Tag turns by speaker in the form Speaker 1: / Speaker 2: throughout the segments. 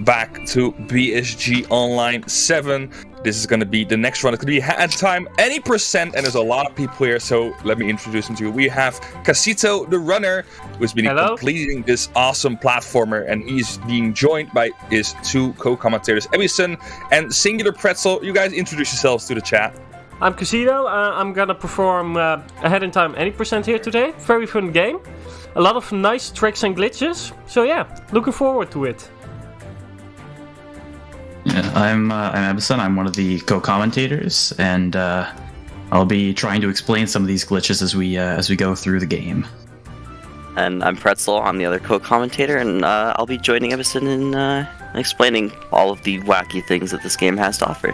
Speaker 1: back to BSG Online 7. This is going to be the next run. It's going to be hat time, any percent, and there's a lot of people here, so let me introduce them to you. We have Kasito, the runner, who's been completing this awesome platformer, and he's being joined by his two co-commentators, Ebison and Singular Pretzel. You guys introduce yourselves to the chat.
Speaker 2: I'm Kasito. I'm going to perform ahead in time any percent here today. Very fun game. A lot of nice tricks and glitches. So yeah, looking forward to it.
Speaker 3: Yeah, I'm Ebison. I'm one of the co-commentators, and I'll be trying to explain some of these glitches as we go through the game.
Speaker 4: And I'm Pretzel. I'm the other co-commentator, and I'll be joining Ebison in explaining all of the wacky things that this game has to offer.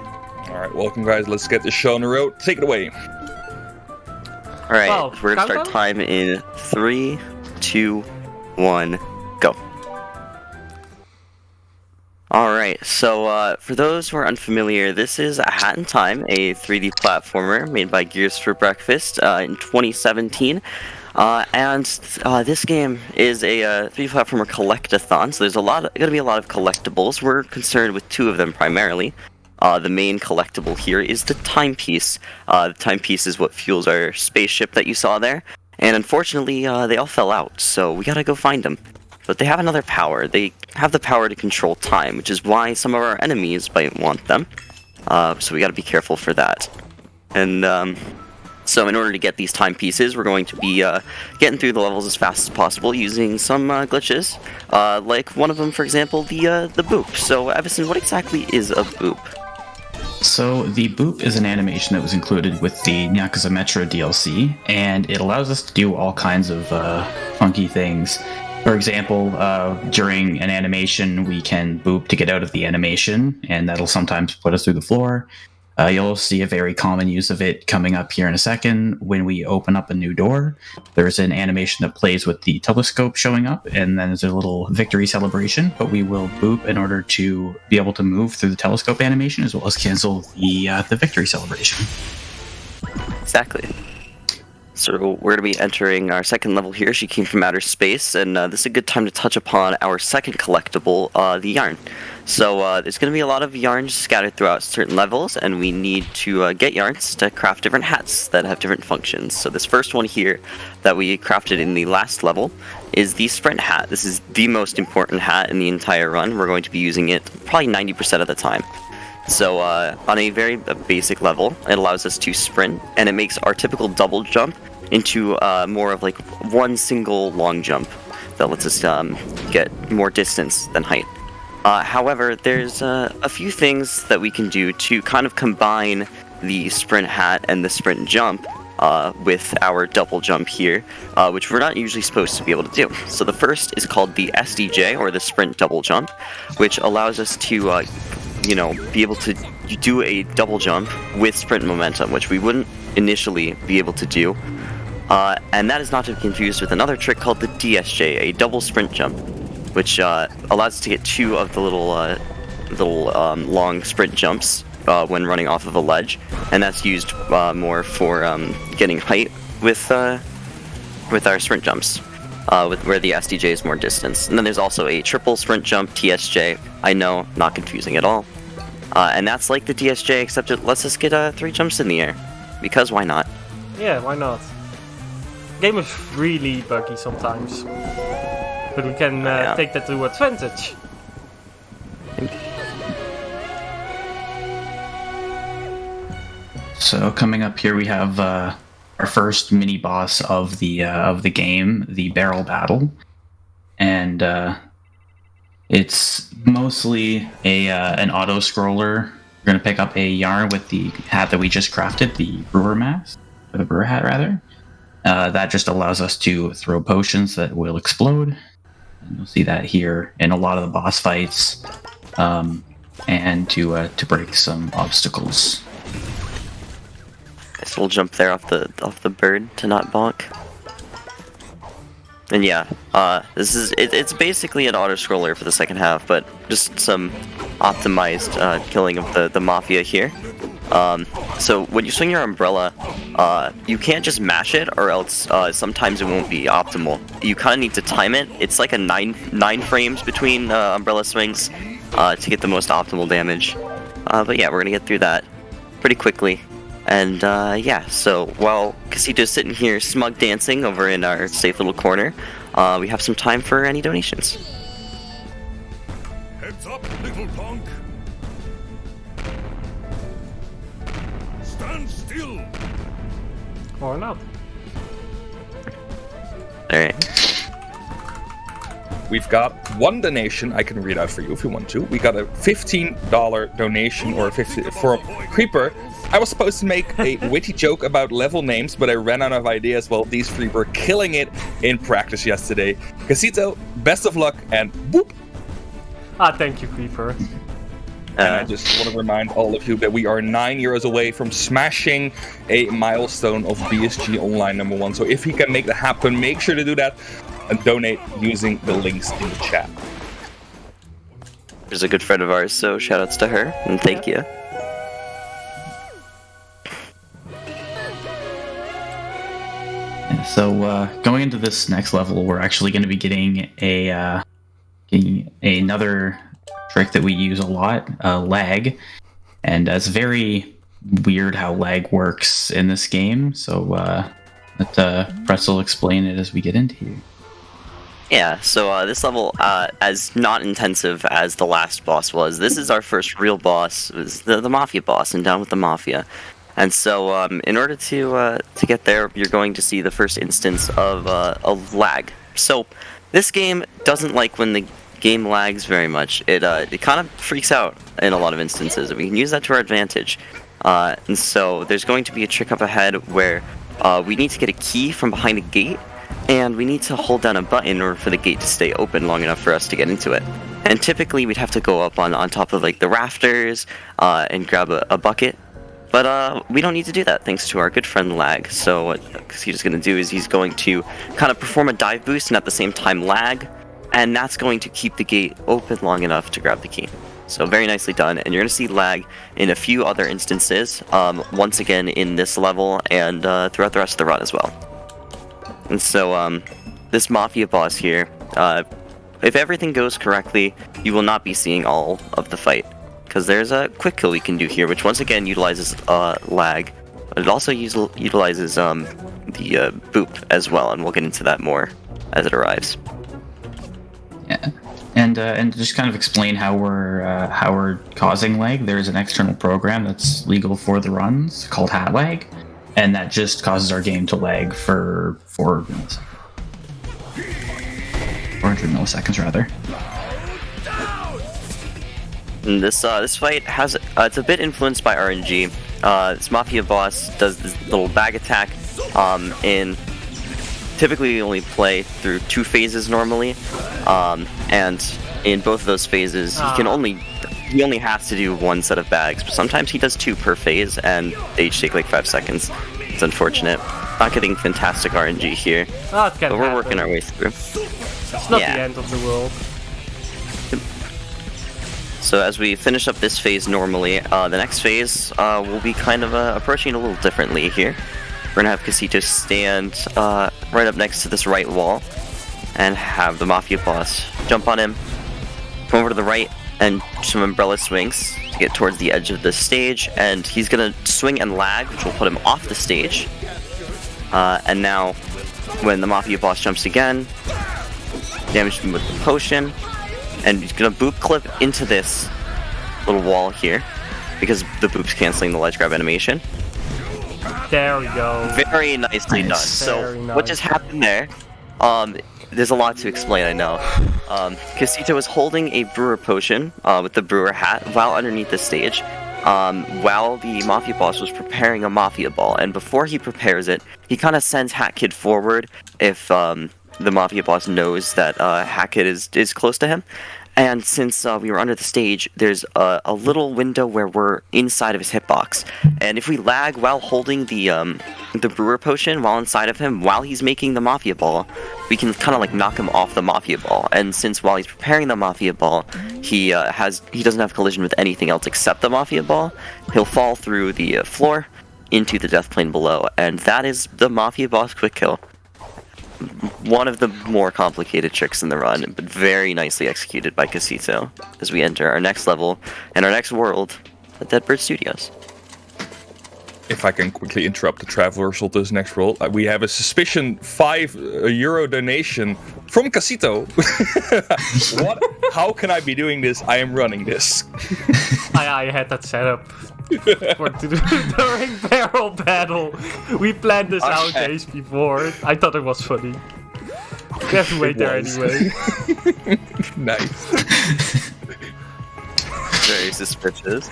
Speaker 1: All right, welcome guys. Let's get the show on the road. Take it away.
Speaker 4: All right,
Speaker 2: well,
Speaker 4: we're gonna start time in 3, 2, 1, go. Alright, so for those who are unfamiliar, this is A Hat in Time, a 3D platformer made by Gears for Breakfast in 2017. And this game is a 3D platformer collect-a-thon, so there's going to be a lot of collectibles. We're concerned with two of them primarily. The main collectible here is the timepiece. The timepiece is what fuels our spaceship that you saw there. And unfortunately, they all fell out, so we gotta go find them. But they have another power. They have the power to control time, which is why some of our enemies might want them. So we gotta be careful for that. And so in order to get these timepieces, we're going to be getting through the levels as fast as possible using some glitches. Like one of them, for example, the boop. So Evison, what exactly is a boop?
Speaker 3: So the boop is an animation that was included with the Yakuza Metro DLC, and it allows us to do all kinds of funky things. For example, during an animation, we can boop to get out of the animation, and that'll sometimes put us through the floor. You'll see a very common use of it coming up here in a second. When we open up a new door, there's an animation that plays with the telescope showing up, and then there's a little victory celebration, but we will boop in order to be able to move through the telescope animation as well as cancel the victory celebration.
Speaker 4: Exactly. So we're going to be entering our second level here. She came from outer space, and this is a good time to touch upon our second collectible, the yarn. So there's going to be a lot of yarns scattered throughout certain levels, and we need to get yarns to craft different hats that have different functions. So this first one here that we crafted in the last level is the sprint hat. This is the most important hat in the entire run. We're going to be using it probably 90% of the time. So on a very basic level, it allows us to sprint, and it makes our typical double jump into more of like one single long jump that lets us get more distance than height. However, there's a few things that we can do to kind of combine the sprint hat and the sprint jump with our double jump here, which we're not usually supposed to be able to do. So the first is called the SDJ, or the sprint double jump, which allows us to be able to do a double jump with sprint momentum, which we wouldn't initially be able to do. And that is not to be confused with another trick called the DSJ, a double sprint jump, which allows us to get two of the little long sprint jumps when running off of a ledge, and that's used more for getting height with our sprint jumps, where the SDJ is more distance. And then there's also a triple sprint jump, TSJ. I know, not confusing at all. And that's like the DSJ, except it lets us get 3 jumps in the air, because why not?
Speaker 2: Yeah, why not? Game is really buggy sometimes, but we can take that to advantage.
Speaker 3: So coming up here, we have our first mini boss of the game, the barrel battle, and it's mostly an auto scroller. We're gonna pick up a yarn with the hat that we just crafted, the brewer mask, or the brewer hat rather. That just allows us to throw potions that will explode. And you'll see that here in a lot of the boss fights, and to break some obstacles.
Speaker 4: Nice little jump there off the bird to not bonk. And yeah, it's basically an auto scroller for the second half, but just some optimized killing of the mafia here. So when you swing your umbrella, you can't just mash it, or else sometimes it won't be optimal. You kind of need to time it. It's like a 9 frames between umbrella swings, to get the most optimal damage. But yeah, we're gonna get through that pretty quickly. And yeah, so while Kasito's sitting here smug dancing over in our safe little corner, we have some time for any donations.
Speaker 5: Heads up, little punk! Stand still!
Speaker 2: Or not.
Speaker 4: Alright.
Speaker 1: We've got one donation I can read out for you if you want to. We got a $15 donation or for a Creeper. I was supposed to make a witty joke about level names, but I ran out of ideas while these three were killing it in practice yesterday. Kasito, best of luck, and boop!
Speaker 2: Thank you, Creeper.
Speaker 1: And I just want to remind all of you that we are 9 years away from smashing a milestone of BSG Online #1. So if he can make that happen, make sure to do that and donate using the links in the chat.
Speaker 4: She's a good friend of ours, so shoutouts to her, and thank you.
Speaker 3: So going into this next level, we're actually going to be getting another trick that we use a lot, lag, and it's very weird how lag works in this game. So let Pretzel explain it as we get into here.
Speaker 4: Yeah, so this level, as not intensive as the last boss was, this is our first real boss. It was the Mafia boss, and down with the Mafia. And so, in order to get there, you're going to see the first instance of lag. So, this game doesn't like when the game lags very much. It kind of freaks out in a lot of instances, and we can use that to our advantage. And so, there's going to be a trick up ahead where we need to get a key from behind a gate, and we need to hold down a button in order for the gate to stay open long enough for us to get into it. And typically, we'd have to go up on top of like the rafters and grab a bucket. But we don't need to do that thanks to our good friend Lag. So what he's going to do is he's going to kind of perform a dive boost and at the same time lag, and that's going to keep the gate open long enough to grab the key. So very nicely done, and you're going to see Lag in a few other instances, once again in this level and throughout the rest of the run as well. And so this Mafia boss here, if everything goes correctly, you will not be seeing all of the fight. Because there's a quick kill we can do here, which once again utilizes lag, but it also utilizes the boop as well, and we'll get into that more as it arrives.
Speaker 3: Yeah, and just kind of explain how we're causing lag. There's an external program that's legal for the runs called hat lag, and that just causes our game to lag for 400 milliseconds rather.
Speaker 4: And this fight has it's a bit influenced by RNG. This Mafia boss does this little bag attack, and typically we only play through 2 phases normally, and in both of those phases he only has to do 1 set of bags, but sometimes he does 2 per phase, and they each take like 5 seconds. It's unfortunate. Not getting fantastic RNG here, but we're working our way through.
Speaker 2: It's not the end of the world.
Speaker 4: So as we finish up this phase normally, the next phase will be kind of approaching a little differently here. We're going to have Kasito stand right up next to this right wall and have the Mafia boss jump on him, come over to the right, and some umbrella swings to get towards the edge of the stage, and he's going to swing and lag, which will put him off the stage. And now, when the Mafia boss jumps again, damage him with the potion, and he's going to boop clip into this little wall here, because the boop's canceling the ledge grab animation.
Speaker 2: There we go.
Speaker 4: Very nicely done. So, what just happened there, there's a lot to explain, I know. Kasito was holding a brewer potion with the brewer hat while underneath the stage, while the Mafia boss was preparing a Mafia ball, and before he prepares it, he kind of sends Hat Kid forward if the Mafia boss knows that Hat Kid is close to him. And since we were under the stage, there's a little window where we're inside of his hitbox. And if we lag while holding the brewer potion while inside of him, while he's making the Mafia ball, we can kind of like knock him off the Mafia ball. And since while he's preparing the Mafia ball, he doesn't have collision with anything else except the Mafia ball, he'll fall through the floor into the death plane below. And that is the Mafia boss quick kill. one of the more complicated tricks in the run, but very nicely executed by Kasito as we enter our next level and our next world, the Deadbird Studios.
Speaker 1: If I can quickly interrupt the traversal to this next roll, we have a suspicion €5 donation from Kasito. What? How can I be doing this? I am running this.
Speaker 2: I had that set up for to do during barrel battle. We planned this out days before. I thought it was funny. We have to wait there anyway.
Speaker 1: Nice.
Speaker 4: Very suspicious.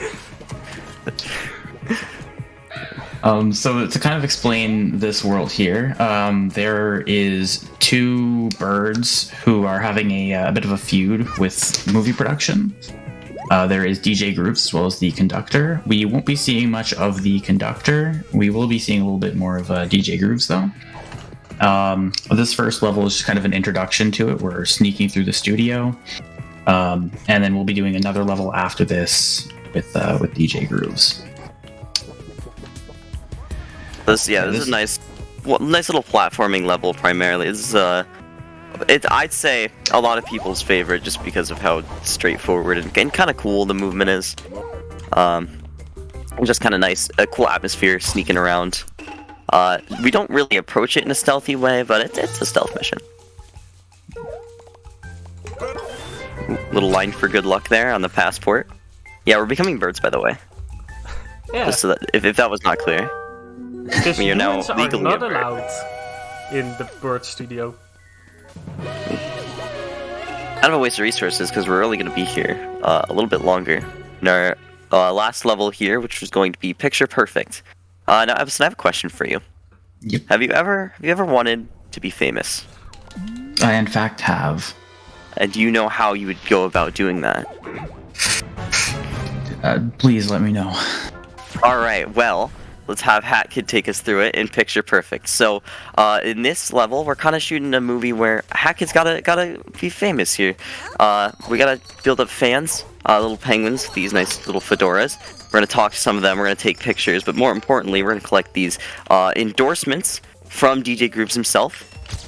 Speaker 3: So to kind of explain this world here, there is two birds who are having a bit of a feud with movie production. There is DJ Groups as well as the conductor. We won't be seeing much of the conductor. We will be seeing a little bit more of DJ Grooves though. This first level is just kind of an introduction to it. We're sneaking through the studio, and then we'll be doing another level after this with DJ Grooves.
Speaker 4: This is a nice little platforming level. Primarily, I'd say a lot of people's favorite just because of how straightforward and kind of cool the movement is. Just kind of nice, a cool atmosphere sneaking around. We don't really approach it in a stealthy way, but it's a stealth mission. Little line for good luck there on the passport. Yeah, we're becoming birds, by the way.
Speaker 2: Yeah.
Speaker 4: Just so that if that was not clear.
Speaker 2: Because
Speaker 4: You're now
Speaker 2: humans are
Speaker 4: legally
Speaker 2: not
Speaker 4: a bird.
Speaker 2: allowed in the bird studio.
Speaker 4: Kind of a waste of resources because we're only going to be here a little bit longer. In our last level here, which was going to be picture perfect. Now, Evan, I have a question for you.
Speaker 3: Yep.
Speaker 4: Have you ever wanted to be famous?
Speaker 3: I in fact have.
Speaker 4: And do you know how you would go about doing that?
Speaker 3: Please let me know.
Speaker 4: All right, well, let's have Hat Kid take us through it in Picture Perfect. So, in this level, we're kind of shooting a movie where Hat Kid's gotta be famous here. We gotta build up fans, little penguins with these nice little fedoras. We're gonna talk to some of them. We're gonna take pictures, but more importantly, we're gonna collect these endorsements from DJ Groups himself,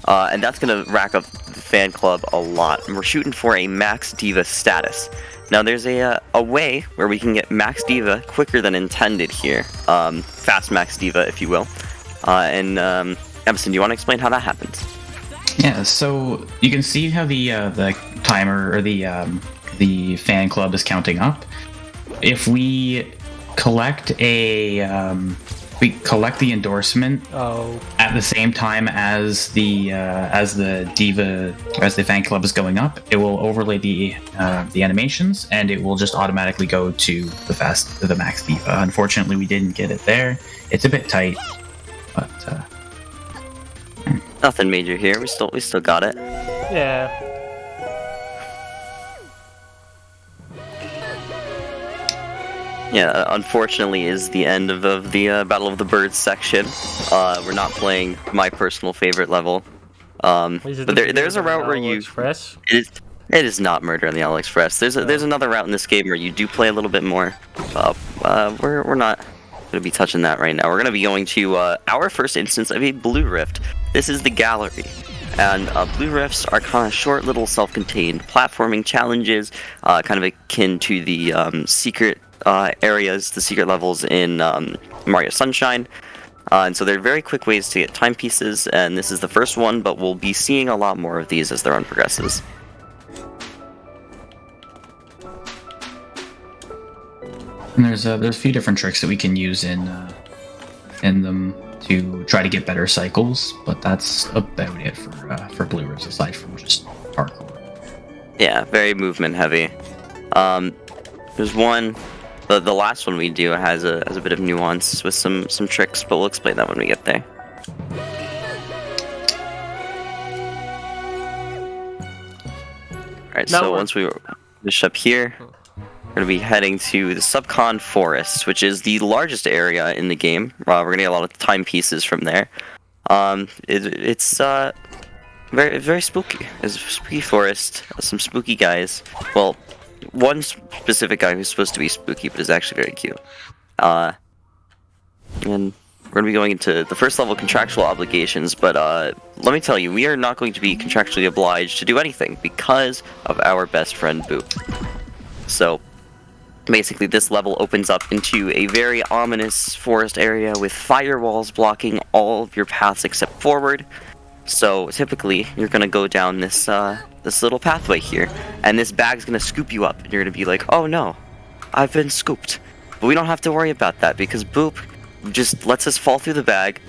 Speaker 4: and that's gonna rack up the fan club a lot. And we're shooting for a Max Diva status. Now, there's a way where we can get Max Diva quicker than intended here. Fast Max Diva, if you will. Emerson, do you want to explain how that happens?
Speaker 3: Yeah, so you can see how the timer or the fan club is counting up. If we collect the endorsement at the same time as the fan club is going up, it will overlay the animations, and it will just automatically go to the Max Diva. Unfortunately, we didn't get it there. It's a bit tight, but
Speaker 4: nothing major here. We still got it.
Speaker 2: Yeah.
Speaker 4: Yeah, unfortunately is the end of the Battle of the Birds section. We're not playing my personal favorite level. But there's a route where it is not Murder on the Owl Express. There's another route in this game where you do play a little bit more. We're not going to be touching that right now. We're going to be going to our first instance of a Blue Rift. This is the gallery. And Blue Rifts are kind of short little self-contained platforming challenges, kind of akin to the secret areas, the secret levels in Mario Sunshine. And so they're very quick ways to get timepieces, and this is the first one, but we'll be seeing a lot more of these as the run progresses.
Speaker 3: and there's a few different tricks that we can use in them to try to get better cycles, but that's about it for Blue Rifts aside from just parkour.
Speaker 4: Yeah, very movement heavy. There's one. The last one we do has a bit of nuance with some tricks, but we'll explain that when we get there. Alright, so once we finish up here, we're going to be heading to the Subcon Forest, which is the largest area in the game. We're going to get a lot of timepieces from there. It's very, very spooky. It's a spooky forest, some spooky guys. Well, one specific guy who's supposed to be spooky, but is actually very cute. And we're going to be going into the first level contractual obligations, but let me tell you, we are not going to be contractually obliged to do anything because of our best friend Boop. So, basically this level opens up into a very ominous forest area with firewalls blocking all of your paths except forward. So, typically, you're going to go down this this little pathway here, and this bag's going to scoop you up, and you're going to be like, oh no, I've been scooped. But we don't have to worry about that, because Boop just lets us fall through the bag,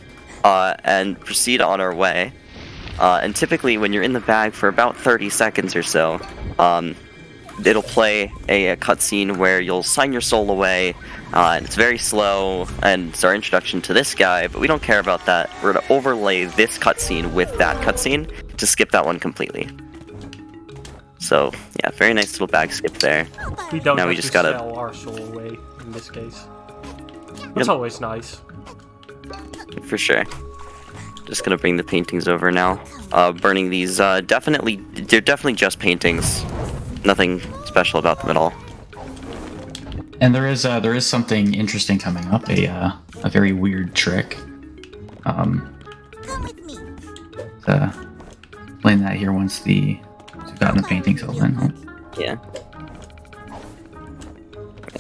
Speaker 4: and proceed on our way. And typically, when you're in the bag for about 30 seconds or so, it'll play a cutscene where you'll sign your soul away, and it's very slow, and it's our introduction to this guy, but we don't care about that. We're going to overlay this cutscene with that cutscene to skip that one completely. So, yeah, very nice little bag skip there.
Speaker 2: We don't
Speaker 4: Now
Speaker 2: have
Speaker 4: we just
Speaker 2: to
Speaker 4: gotta...
Speaker 2: sell our soul away in this case. That's always nice.
Speaker 4: For sure. Just gonna bring the paintings over now. Burning these, they're definitely just paintings. Nothing special about them at all.
Speaker 3: And there is something interesting coming up, a very weird trick. Explain that here once we've gotten the paintings open.
Speaker 4: Yeah.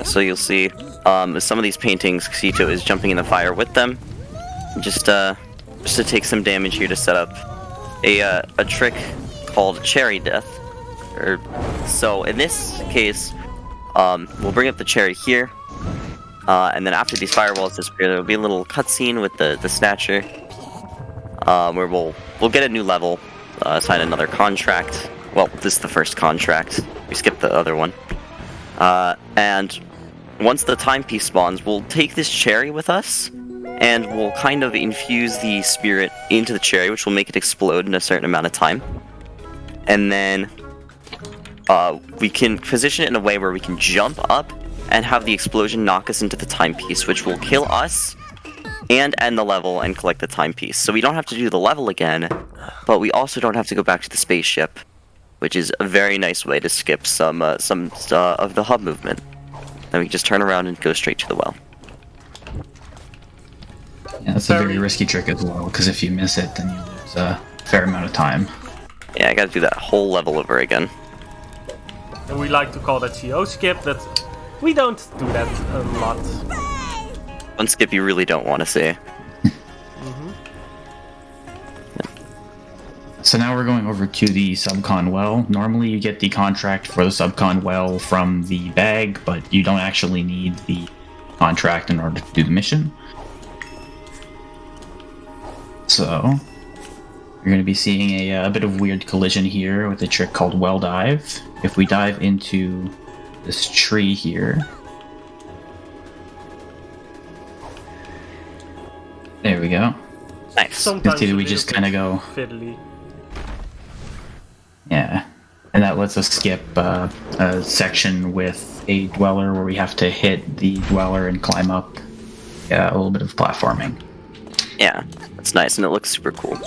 Speaker 4: So you'll see, some of these paintings, Kasito is jumping in the fire with them. Just to take some damage here to set up a trick called Cherry Death. So in this case, we'll bring up the cherry here, and then after these firewalls disappear, there'll be a little cutscene with the Snatcher, where we'll get a new level, sign another contract. Well, this is the first contract. We skipped the other one. And once the timepiece spawns, we'll take this cherry with us, and we'll kind of infuse the spirit into the cherry, which will make it explode in a certain amount of time. And then we can position it in a way where we can jump up and have the explosion knock us into the timepiece, which will kill us and end the level and collect the timepiece. So we don't have to do the level again, but we also don't have to go back to the spaceship, which is a very nice way to skip some of the hub movement. Then we can just turn around and go straight to the well.
Speaker 3: Yeah, that's a very risky trick as well, because if you miss it, then you lose a fair amount of time.
Speaker 4: Yeah, I gotta do that whole level over again.
Speaker 2: And we like to call that CO skip, that we don't do that a lot.
Speaker 4: One skip you really don't want to see.
Speaker 3: So now we're going over to the subcon well. Normally you get the contract for the subcon well from the bag, but you don't actually need the contract in order to do the mission. So you're going to be seeing a bit of weird collision here with a trick called well dive. If we dive into this tree here, there we go.
Speaker 4: Nice.
Speaker 2: Sometimes
Speaker 3: See,
Speaker 2: a
Speaker 3: we
Speaker 2: little
Speaker 3: just
Speaker 2: bit
Speaker 3: kind of go.
Speaker 2: fiddly.
Speaker 3: Yeah, and that lets us skip a section with a dweller where we have to hit the dweller and climb up. Yeah, a little bit of platforming.
Speaker 4: Yeah, that's nice, and it looks super cool.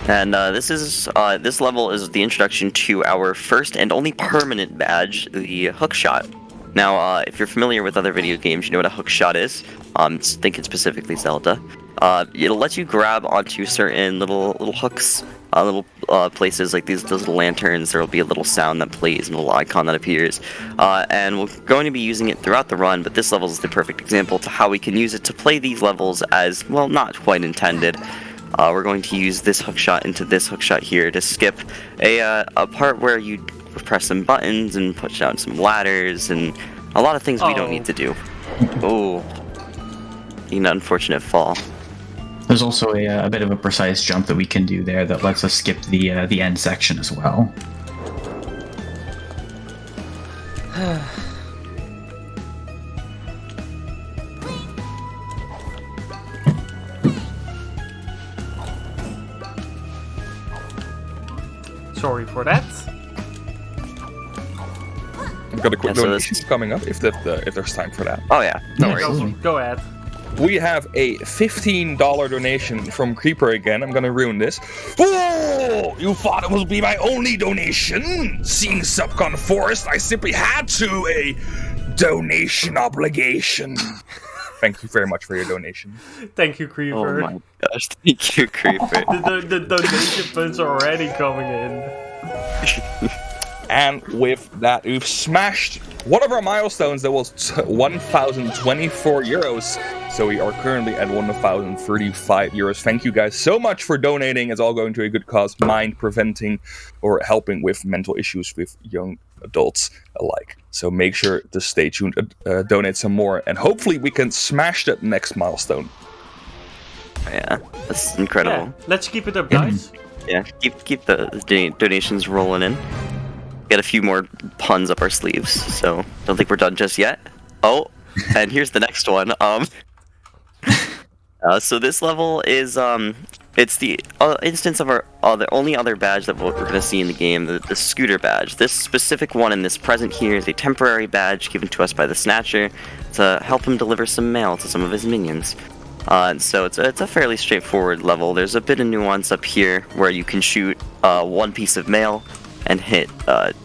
Speaker 4: And this level is the introduction to our first and only permanent badge, the hookshot. Now, if you're familiar with other video games, you know what a hookshot is. Thinking specifically Zelda. It'll let you grab onto certain little hooks, little places like those little lanterns. There'll be a little sound that plays and a little icon that appears. And we're going to be using it throughout the run, but this level is the perfect example to how we can use it to play these levels as, well, not quite intended. We're going to use this hookshot into this hookshot here to skip a part where you press some buttons and push down some ladders and a lot of things we don't need to do. Oh, an unfortunate fall.
Speaker 3: There's also a bit of a precise jump that we can do there that lets us skip the end section as well.
Speaker 2: Sorry for that.
Speaker 1: I've got a quick
Speaker 4: Yeah, so
Speaker 1: donation coming up if there's time for that.
Speaker 4: Oh yeah, no worries.
Speaker 3: Absolutely.
Speaker 2: Go ahead.
Speaker 1: We have a $15 donation from Creeper again. I'm gonna ruin this. Oh, you thought it would be my only donation? Seeing Subcon Forest, I simply had to a donation obligation. Thank you very much for your donation.
Speaker 2: Thank you, Creeper.
Speaker 4: Oh my gosh, thank you, Creeper.
Speaker 2: The donation funds are already coming in.
Speaker 1: And with that, we've smashed one of our milestones that was 1,024 euros. So we are currently at 1,035 euros. Thank you guys so much for donating. It's all going to a good cause, mind preventing or helping with mental issues with young adults alike. So make sure to stay tuned, donate some more, and hopefully we can smash that next milestone.
Speaker 4: Yeah, that's incredible.
Speaker 2: Yeah, let's keep it up, guys.
Speaker 4: Yeah, keep the donations rolling in. Get a few more puns up our sleeves, so don't think we're done just yet. Oh, and here's the next one. So this level is it's the instance of the only other badge that we're gonna see in the game, the scooter badge. This specific one in this present here is a temporary badge given to us by the Snatcher to help him deliver some mail to some of his minions. And so it's a fairly straightforward level. There's a bit of nuance up here where you can shoot one piece of mail and hit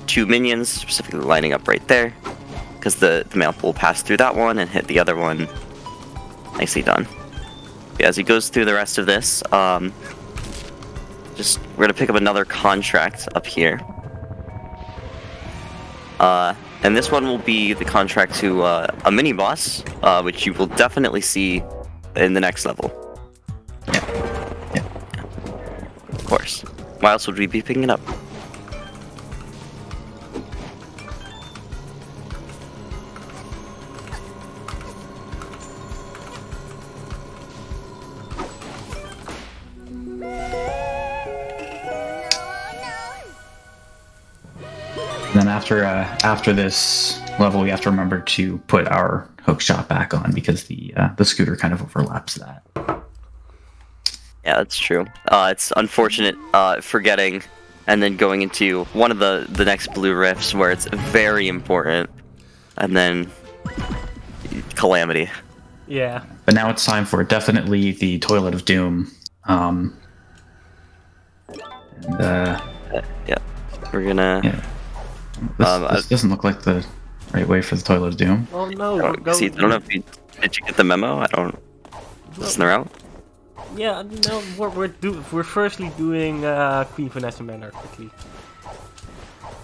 Speaker 4: 2 minions, specifically lining up right there, because the mail will pass through that one and hit the other one. Nicely done. Yeah, as he goes through the rest of this, we're gonna pick up another contract up here. And this one will be the contract to a mini boss, which you will definitely see in the next level.
Speaker 3: Yeah.
Speaker 4: Of course. Why else would we be picking it up?
Speaker 3: Then after this level, we have to remember to put our hook shot back on because the scooter kind of overlaps that.
Speaker 4: Yeah, that's true. It's unfortunate forgetting and then going into one of the next blue rifts where it's very important, and then calamity.
Speaker 2: Yeah.
Speaker 3: But now it's time for definitely the Toilet of Doom.
Speaker 4: Yeah, we're gonna.
Speaker 3: Yeah. This doesn't look like the right way for the Toilet of Doom.
Speaker 2: Oh no.
Speaker 4: I don't know if did you get the memo? I don't. Listen around.
Speaker 2: Yeah, no. We're firstly doing Queen Vanessa Manor quickly.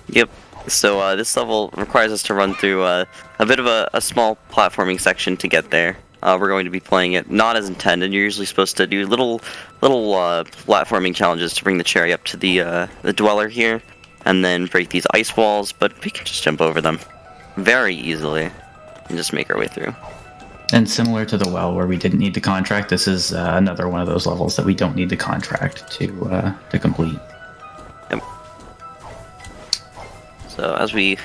Speaker 4: Yep. So this level requires us to run through a bit of a small platforming section to get there. We're going to be playing it not as intended. You're usually supposed to do little platforming challenges to bring the cherry up to the dweller here, and then break these ice walls. But we can just jump over them very easily and just make our way through.
Speaker 3: And similar to the well where we didn't need the contract, this is another one of those levels that we don't need the contract to complete.
Speaker 4: Yep. So as we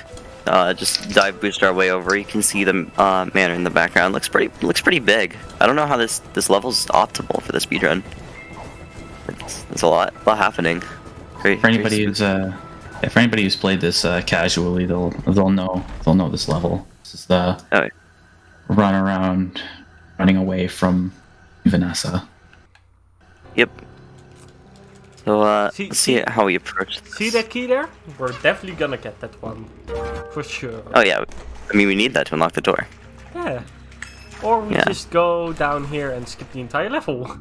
Speaker 4: just dive boost our way over, you can see the manor in the background. Looks pretty big. I don't know how this level's optimal for the speedrun. There's a lot happening.
Speaker 3: For anybody who's played this casually, they'll know this level. This is the run around, running away from Vanessa.
Speaker 4: Yep. So let's see how we approach this.
Speaker 2: See that key there? We're definitely gonna get that one. For sure.
Speaker 4: Oh yeah. I mean, we need that to unlock the door.
Speaker 2: Yeah. Or we just go down here and skip the entire level.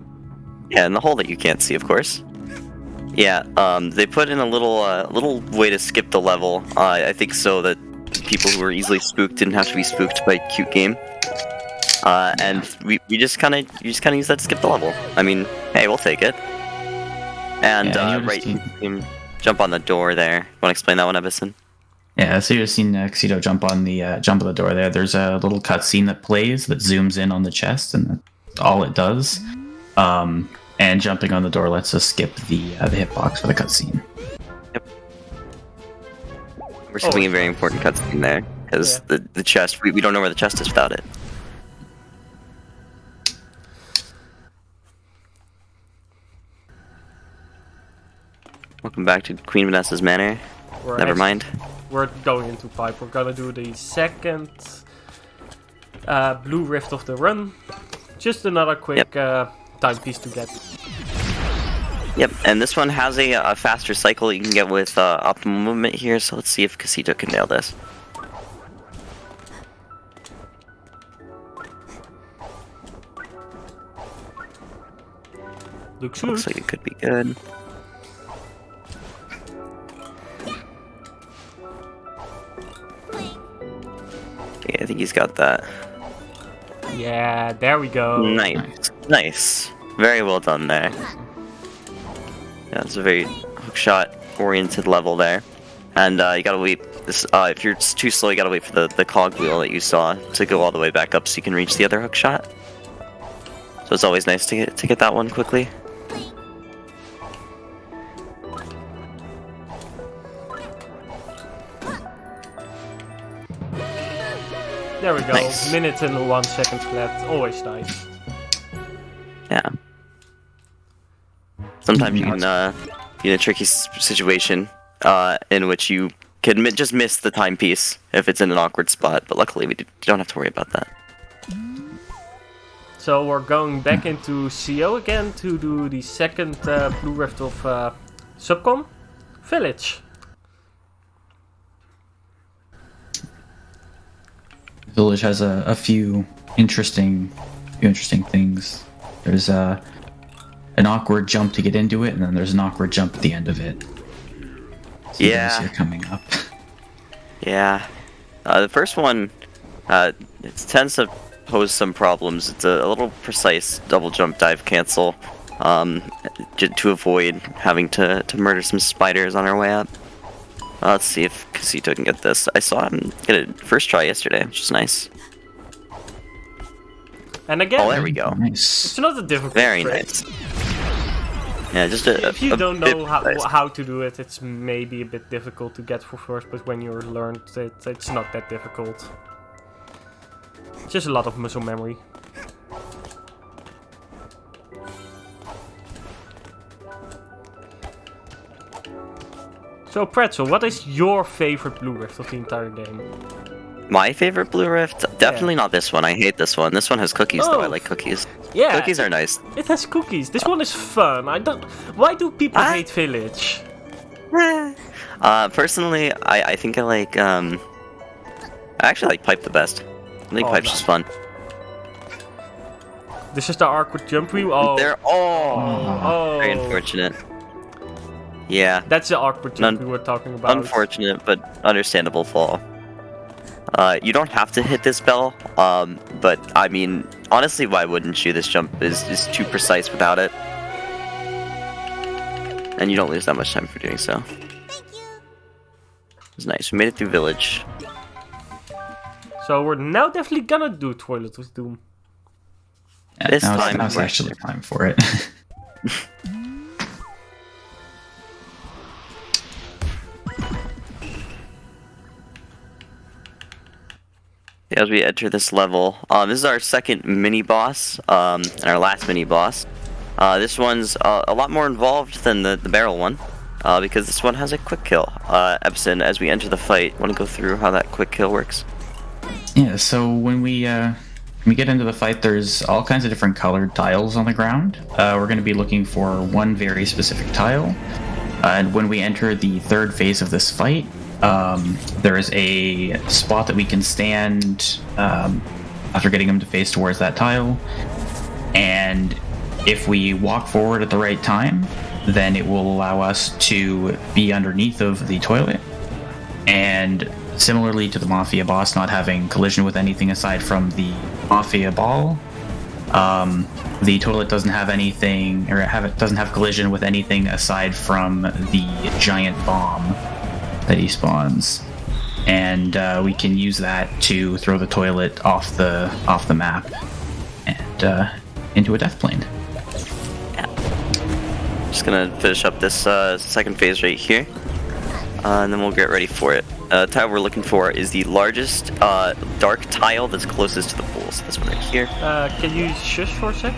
Speaker 4: Yeah, in the hole that you can't see, of course. Yeah, they put in a little way to skip the level. I think so that people who are easily spooked didn't have to be spooked by a cute game. And we just kind of use that to skip the level. I mean, hey, we'll take it. And you can jump on the door there. Want to explain that one, Ebison?
Speaker 3: Yeah, so you've seen Kasito jump on the door there. There's a little cutscene that plays that zooms in on the chest, and that's all it does. And jumping on the door lets us skip the hitbox for the cutscene.
Speaker 4: Yep. We're skipping a very important cutscene there because the chest. We don't know where the chest is without it. Welcome back to Queen Vanessa's Manor. Never mind.
Speaker 2: We're going into pipe. We're gonna do the second blue rift of the run. Just another quick timepiece to get.
Speaker 4: Yep, and this one has a faster cycle you can get with optimal movement here, so let's see if Kasito can nail this.
Speaker 2: Looks
Speaker 4: Looks
Speaker 2: good.
Speaker 4: like it could be good. Yeah, I think he's got that.
Speaker 2: Yeah, there we go.
Speaker 4: Nice. Nice. Very well done there. Yeah, it's a very hookshot oriented level there. And you gotta wait. If you're too slow, you gotta wait for the cogwheel that you saw to go all the way back up so you can reach the other hookshot. So it's always nice to get that one quickly.
Speaker 2: There we go.
Speaker 4: Nice.
Speaker 2: Minute and 1 second flat. Always nice.
Speaker 4: Yeah. Sometimes you can be in a tricky situation in which you can just miss the timepiece if it's in an awkward spot, but luckily we don't have to worry about that.
Speaker 2: So we're going back into CO again to do the second blue rift of Subcom Village.
Speaker 3: Village has a few interesting things. There's an awkward jump to get into it, and then there's an awkward jump at the end of it. So
Speaker 4: Yeah.
Speaker 3: those are coming up.
Speaker 4: Yeah. The first one it tends to pose some problems. It's a little precise double jump dive cancel to avoid having to murder some spiders on our way up. Let's see if Kasito can get this. I saw him get it first try yesterday, which is nice.
Speaker 2: And again,
Speaker 4: Oh, there we go.
Speaker 3: Nice.
Speaker 2: it's not a difficult
Speaker 4: Very
Speaker 2: trick.
Speaker 4: nice. Yeah, just a
Speaker 2: If you
Speaker 4: a
Speaker 2: don't
Speaker 4: bit
Speaker 2: know
Speaker 4: precise.
Speaker 2: how to do it, it's maybe a bit difficult to get for first, but when you're learned it, it's not that difficult. It's just a lot of muscle memory. So Pretzel, what is your favorite blue rift of the entire game?
Speaker 4: My favorite blue rift? Definitely not this one. I hate this one. This one has cookies, though. I
Speaker 2: Oh.
Speaker 4: like cookies.
Speaker 2: Yeah,
Speaker 4: Cookies are nice.
Speaker 2: it has cookies. This one is fun. I don't. Why do people hate Village?
Speaker 4: Personally, I think I like, I actually like Pipe the best. I think
Speaker 2: Oh,
Speaker 4: Pipe's
Speaker 2: no.
Speaker 4: just fun.
Speaker 2: This is the awkward jump wheel. Oh,
Speaker 4: They're
Speaker 2: oh,
Speaker 4: very unfortunate. Yeah,
Speaker 2: That's the awkward jump we were talking about.
Speaker 4: unfortunate, but understandable fall. You don't have to hit this bell, but I mean, honestly, why wouldn't you? This jump is too precise without it. And you don't lose that much time for doing so. It's nice. We made it through Village.
Speaker 2: So we're now definitely gonna do Toilet of Doom.
Speaker 3: Yeah,
Speaker 4: This
Speaker 3: now
Speaker 4: time
Speaker 3: it's
Speaker 4: we're-
Speaker 3: actually time for it.
Speaker 4: As we enter this level, this is our second mini boss, and our last mini boss. This one's a lot more involved than the barrel one, because this one has a quick kill. Epson, as we enter the fight, want to go through how that quick kill works?
Speaker 3: Yeah, so when we get into the fight, there's all kinds of different colored tiles on the ground. We're going to be looking for one very specific tile, and when we enter the third phase of this fight, there is a spot that we can stand after getting him to face towards that tile, and if we walk forward at the right time, then it will allow us to be underneath of the toilet, and similarly to the Mafia boss not having collision with anything aside from the Mafia ball, the toilet doesn't have anything, or doesn't have collision with anything aside from the giant bomb that he spawns, and we can use that to throw the toilet off the map and into a death plane.
Speaker 4: Just gonna finish up this second phase right here, and then we'll get ready for it. Tile we're looking for is the largest dark tile that's closest to the pool. So this one right here.
Speaker 2: Can you shush for a sec?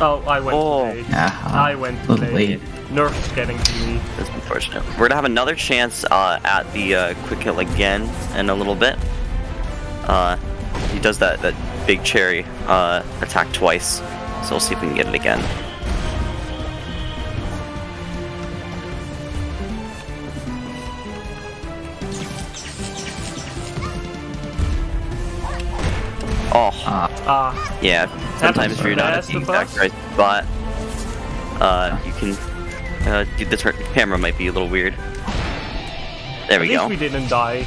Speaker 2: Oh, I went
Speaker 4: Oh.
Speaker 2: too late.
Speaker 3: Yeah,
Speaker 2: I went
Speaker 3: a
Speaker 2: too
Speaker 3: little
Speaker 2: late.
Speaker 3: late.
Speaker 2: Nerf's getting to me.
Speaker 4: That's unfortunate. We're gonna have another chance at the quick kill again in a little bit. He does that big cherry attack twice, so we'll see if we can get it again. Oh, yeah.
Speaker 2: happens
Speaker 4: Sometimes if you're
Speaker 2: to
Speaker 4: not
Speaker 2: the
Speaker 4: at the
Speaker 2: best of
Speaker 4: exact
Speaker 2: us.
Speaker 4: right spot, you can. Dude, this camera might be a little weird. There
Speaker 2: At
Speaker 4: we
Speaker 2: least
Speaker 4: go.
Speaker 2: we didn't die.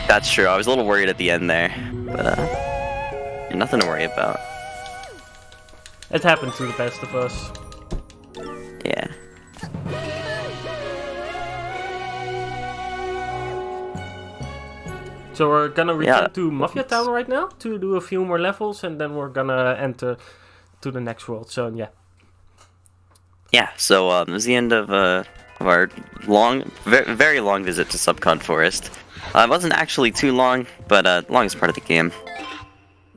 Speaker 4: That's true. I was a little worried at the end there, but nothing to worry about.
Speaker 2: It happened to the best of us.
Speaker 4: Yeah.
Speaker 2: So we're gonna return
Speaker 4: Yeah.
Speaker 2: to Mafia Town right now to do a few more levels, and then we're gonna enter to the next world. So yeah.
Speaker 4: Yeah. So this is the end of our long, very long visit to Subcon Forest. It wasn't actually too long, but longest part of the game.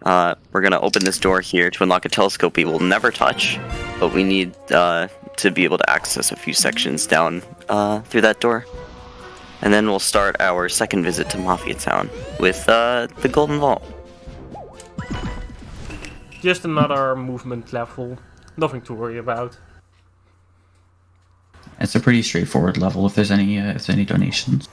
Speaker 4: We're gonna open this door here to unlock a telescope we will never touch, but we need to be able to access a few sections down through that door. And then we'll start our second visit to Mafia Town with the Golden Vault.
Speaker 2: Just another movement level. Nothing to worry about.
Speaker 3: It's a pretty straightforward level if there's any donations.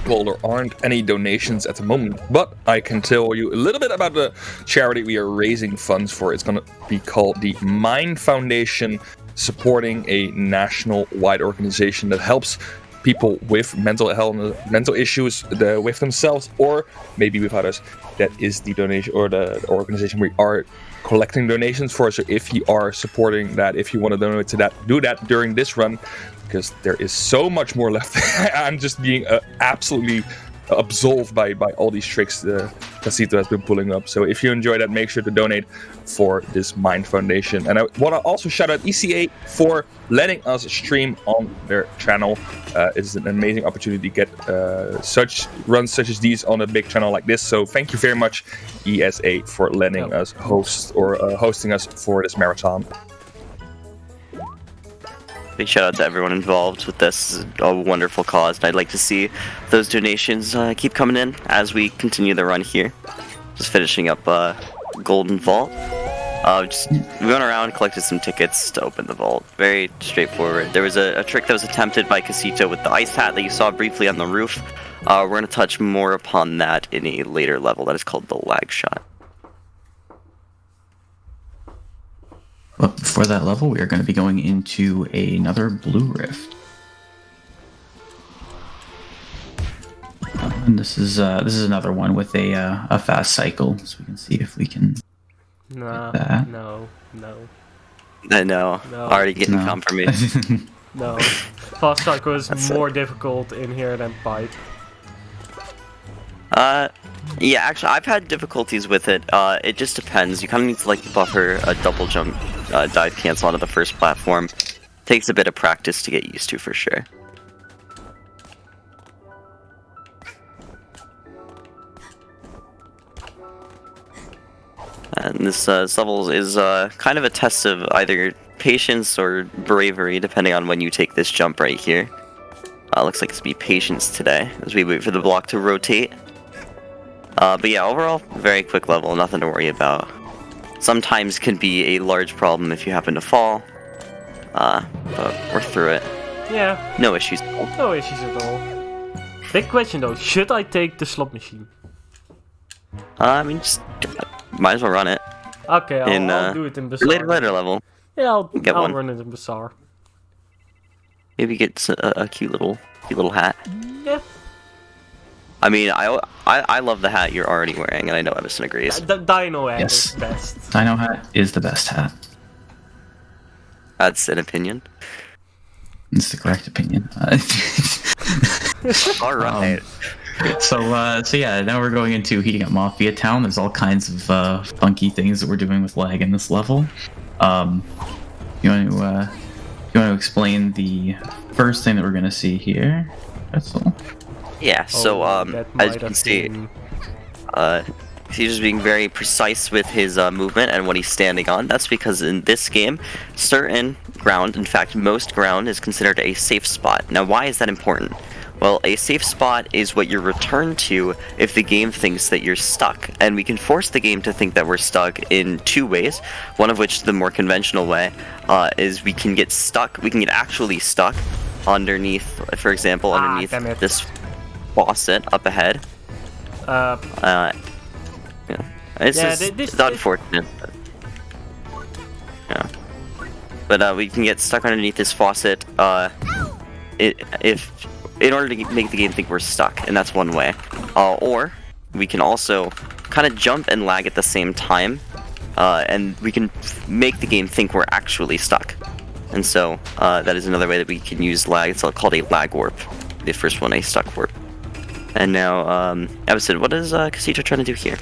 Speaker 1: Well, there aren't any donations at the moment, but I can tell you a little bit about the charity we are raising funds for. It's going to be called the Mind Foundation, supporting a national-wide organization that helps people with mental health, mental issues with themselves, or maybe with others. That is the donation or the organization we are collecting donations for. So if you are supporting that, if you want to donate to that, do that during this run, because there is so much more left. I'm just being absolutely absolved by all these tricks Kasito has been pulling up. So if you enjoy that, make sure to donate for this Mind Foundation. And I want to also shout out ECA for letting us stream on their channel. It's an amazing opportunity to get such runs such as these on a big channel like this. So thank you very much, ESA, for letting us host or hosting us for this marathon.
Speaker 4: Big shout out to everyone involved with this. It's a wonderful cause, and I'd like to see those donations keep coming in as we continue the run here. Just finishing up Golden Vault. We went around and collected some tickets to open the vault. Very straightforward. There was a trick that was attempted by Kasito with the ice hat that you saw briefly on the roof. We're going to touch more upon that in a later level that is called the lag shot.
Speaker 3: But before that level, we are going to be going into another blue rift. And this is another one with a fast cycle, so we can see if we can.
Speaker 2: Nah,
Speaker 3: that.
Speaker 2: no.
Speaker 4: I know.
Speaker 2: No.
Speaker 4: Already getting
Speaker 3: No.
Speaker 4: confirmation.
Speaker 2: No. Fast cycle is more difficult in here than pipe.
Speaker 4: Yeah, actually, I've had difficulties with it. It just depends. You kind of need to like buffer a double jump, dive cancel onto the first platform. Takes a bit of practice to get used to for sure. And this level is kind of a test of either patience or bravery, depending on when you take this jump right here. Looks like it's gonna be patience today, as we wait for the block to rotate. But yeah, overall, very quick level, nothing to worry about. Sometimes can be a large problem if you happen to fall. But we're through it.
Speaker 2: Yeah,
Speaker 4: No issues.
Speaker 2: no issues at all. Big question though, should I take the slot machine?
Speaker 4: I mean, just might as well run it.
Speaker 2: Okay,
Speaker 4: In,
Speaker 2: I'll do it in Bazaar.
Speaker 4: Later level.
Speaker 2: Yeah, I'll
Speaker 4: Get one.
Speaker 2: run it in Bazaar.
Speaker 4: Maybe get a cute little hat.
Speaker 2: Yeah,
Speaker 4: I mean, I love the hat you're already wearing, and I know Emerson agrees.
Speaker 2: the Dino hat
Speaker 3: Yes.
Speaker 2: is best.
Speaker 3: Dino hat is the best hat.
Speaker 4: That's an opinion.
Speaker 3: It's the correct opinion.
Speaker 4: All right.
Speaker 3: So yeah, now we're going into heating up Mafia Town. There's all kinds of funky things that we're doing with lag in this level. You want to explain the first thing that we're going to see here? That's all.
Speaker 4: Yeah. So
Speaker 2: That
Speaker 4: as
Speaker 2: might
Speaker 4: you can
Speaker 2: have
Speaker 4: see,
Speaker 2: been-
Speaker 4: he's just being very precise with his movement and what he's standing on. That's because in this game, certain ground, in fact, most ground, is considered a safe spot. Now, why is that important? Well, a safe spot is what you're returned to if the game thinks that you're stuck. And we can force the game to think that we're stuck in two ways. One of which, the more conventional way, is we can get stuck. We can get actually stuck underneath, for example, underneath
Speaker 2: damn it.
Speaker 4: this faucet up ahead. Yeah. It's
Speaker 2: Yeah,
Speaker 4: just
Speaker 2: this-
Speaker 4: it's unfortunate. Yeah. But we can get stuck underneath this faucet. In order to make the game think we're stuck, and that's one way. Or we can also kind of jump and lag at the same time, and we can make the game think we're actually stuck. And so that is another way that we can use lag. It's called a lag warp. The first one, a stuck warp. And now, Emerson, what is Kasito trying to do here?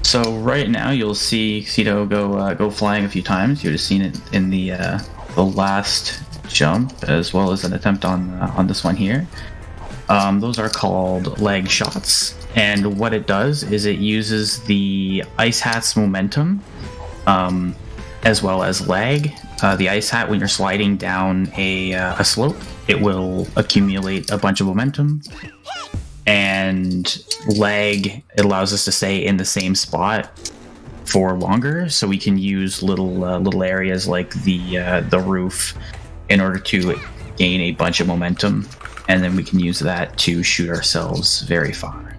Speaker 3: So right now you'll see Kasito go flying a few times. You've just seen it in the last jump, as well as an attempt on this one here. Those are called lag shots, and what it does is it uses the ice hat's momentum, as well as lag. The ice hat, when you're sliding down a slope, it will accumulate a bunch of momentum, and lag, it allows us to stay in the same spot for longer, so we can use little areas like the roof in order to gain a bunch of momentum, and then we can use that to shoot ourselves very far.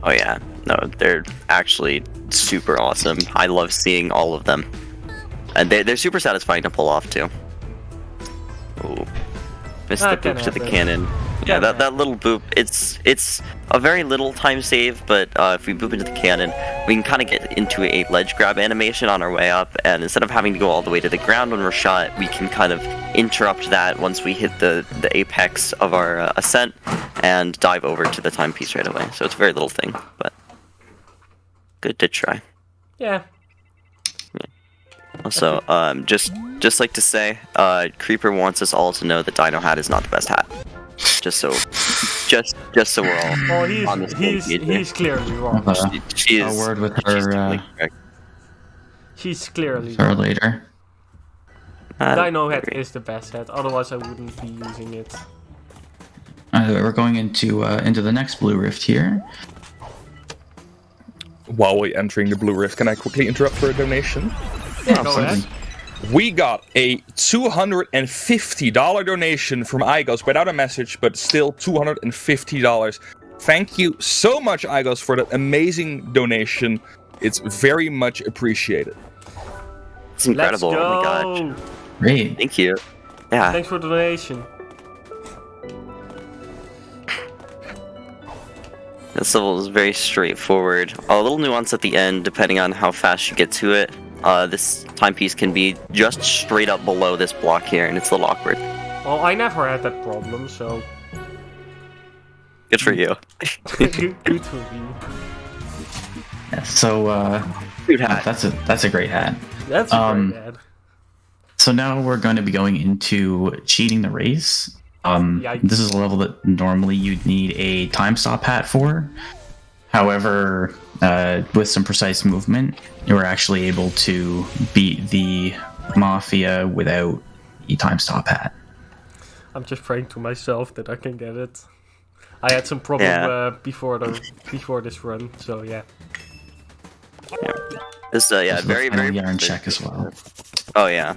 Speaker 4: Oh yeah, no, they're actually super awesome. I love seeing all of them, and they're super satisfying to pull off too. Ooh, missed the
Speaker 2: That can
Speaker 4: boop to the
Speaker 2: happen.
Speaker 4: cannon. Yeah, that little boop. It's a very little time save, but if we boop into the cannon, we can kind of get into a ledge grab animation on our way up, and instead of having to go all the way to the ground when we're shot, we can kind of interrupt that once we hit the apex of our ascent and dive over to the timepiece right away. So it's a very little thing, but good to try.
Speaker 2: Yeah.
Speaker 4: Also, just like to say, Creeper wants us all to know that Dino Hat is not the best hat. Just so we're all
Speaker 2: Well,
Speaker 4: on the same page.
Speaker 2: he's clearly wrong.
Speaker 4: She
Speaker 3: A
Speaker 4: is.
Speaker 3: word with
Speaker 4: she's
Speaker 3: her
Speaker 4: totally correct.
Speaker 2: He's clearly
Speaker 3: for
Speaker 2: wrong.
Speaker 3: later.
Speaker 2: Dino Head
Speaker 4: Agree.
Speaker 2: is the best head, otherwise I wouldn't be using it.
Speaker 3: We're going into the next blue rift here.
Speaker 1: While we're entering the blue rift, can I quickly interrupt for a donation?
Speaker 2: Yeah, go ahead.
Speaker 1: We got a $250 donation from Igos without a message, but still $250. Thank you so much, Igos, for that amazing donation. It's very much appreciated.
Speaker 4: It's incredible.
Speaker 2: Let's
Speaker 4: Oh my
Speaker 2: go.
Speaker 4: gosh.
Speaker 3: Great.
Speaker 4: Thank you. Yeah.
Speaker 2: Thanks for the donation.
Speaker 4: This level is very straightforward. A little nuance at the end, depending on how fast you get to it. This timepiece can be just straight up below this block here, and it's a little awkward.
Speaker 2: Well, I never had that problem, so
Speaker 4: Good for you.
Speaker 2: good for me.
Speaker 3: Yeah, so
Speaker 4: Dude hat.
Speaker 3: that's a great hat.
Speaker 2: That's very bad.
Speaker 3: So now we're going to be going into cheating the race.
Speaker 2: Yikes.
Speaker 3: This is a level that normally you'd need a time stop hat for. However, with some precise movement, you were actually able to beat the Mafia without the time stop hat.
Speaker 2: I'm just praying to myself that I can get it. I had some problem before this run, so yeah.
Speaker 4: This
Speaker 3: There's the
Speaker 4: very
Speaker 3: final
Speaker 4: very
Speaker 3: yarn check as well.
Speaker 4: Oh yeah.